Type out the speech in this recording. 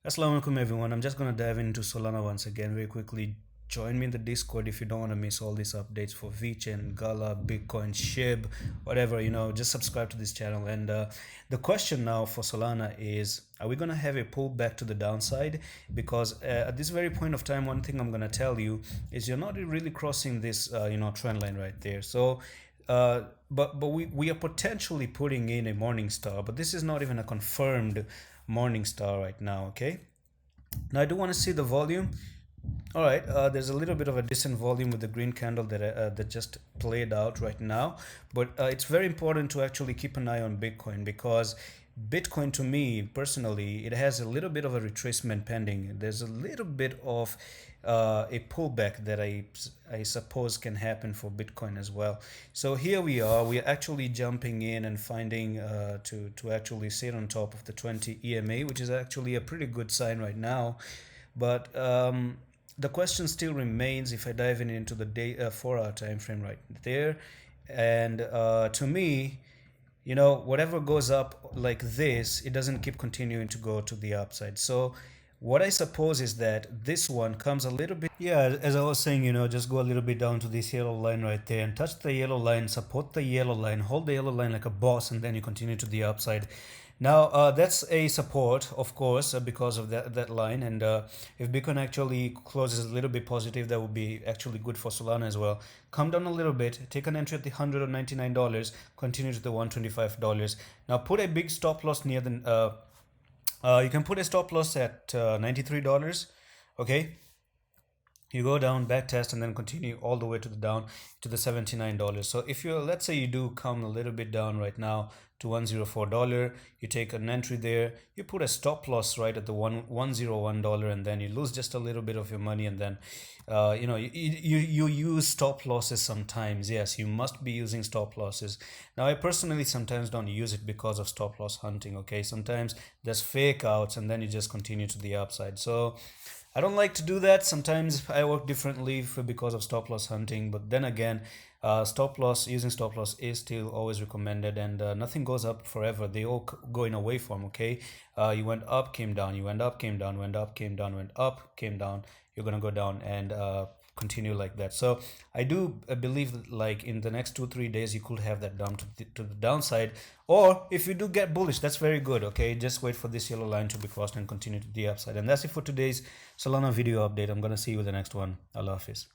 Assalamu alaikum everyone. I'm just gonna dive into Solana once again very quickly. Join me in the Discord if you don't want to miss all these updates for VeChain, Gala, Bitcoin, SHIB, whatever, just subscribe to this channel. And the question now for Solana is, are we gonna have a pullback to the downside? Because at this very point of time, one thing I'm gonna tell you is you're not really crossing this trend line right there. So but we are potentially putting in a morning star, but this is not even a confirmed morning star right now. Okay, now I do want to see the volume. All right, there's a little bit of a decent volume with the green candle that just played out right now, but it's very important to actually keep an eye on Bitcoin, because Bitcoin, to me personally, it has a little bit of a retracement pending. There's a little bit of a pullback that I suppose can happen for Bitcoin as well. So here we are. We are actually jumping in and finding to actually sit on top of the 20 EMA, which is actually a pretty good sign right now. But the question still remains if I dive into the day 4-hour time frame right there, and to me, whatever goes up like this, it doesn't keep continuing to go to the upside. So what I suppose is that this one comes a little bit, yeah, as I was saying, just go a little bit down to this yellow line right there and touch the yellow line, support the yellow line, hold the yellow line like a boss, and then you continue to the upside. Now that's a support, of course, because of that line. And if Bitcoin actually closes a little bit positive, that would be actually good for Solana as well. Come down a little bit, take an entry at the $199, continue to the $125. Now put a big stop loss near the you can put a stop loss at $93. Okay, you go down, back test, and then continue all the way to the down to the $79. So if you, let's say you do come a little bit down right now to $104, you take an entry there, you put a stop loss right at the $101, and then you lose just a little bit of your money. And then you use stop losses sometimes. Yes, you must be using stop losses. Now I personally sometimes don't use it because of stop loss hunting. Okay, sometimes there's fake outs and then you just continue to the upside. So I don't like to do that. Sometimes I work differently because of stop loss hunting, but then again, using stop loss is still always recommended, and nothing goes up forever. They all go in a waveform. Okay, you went up, came down, you went up, came down, went up, came down, went up, came down. You're gonna go down and continue like that. So I do believe that, like, in the next 2-3 days you could have that down to the downside, or if you do get bullish, that's very good. Okay, just wait for this yellow line to be crossed and continue to the upside. And that's it for today's Solana video update. I'm gonna see you with the next one. Allah Hafiz.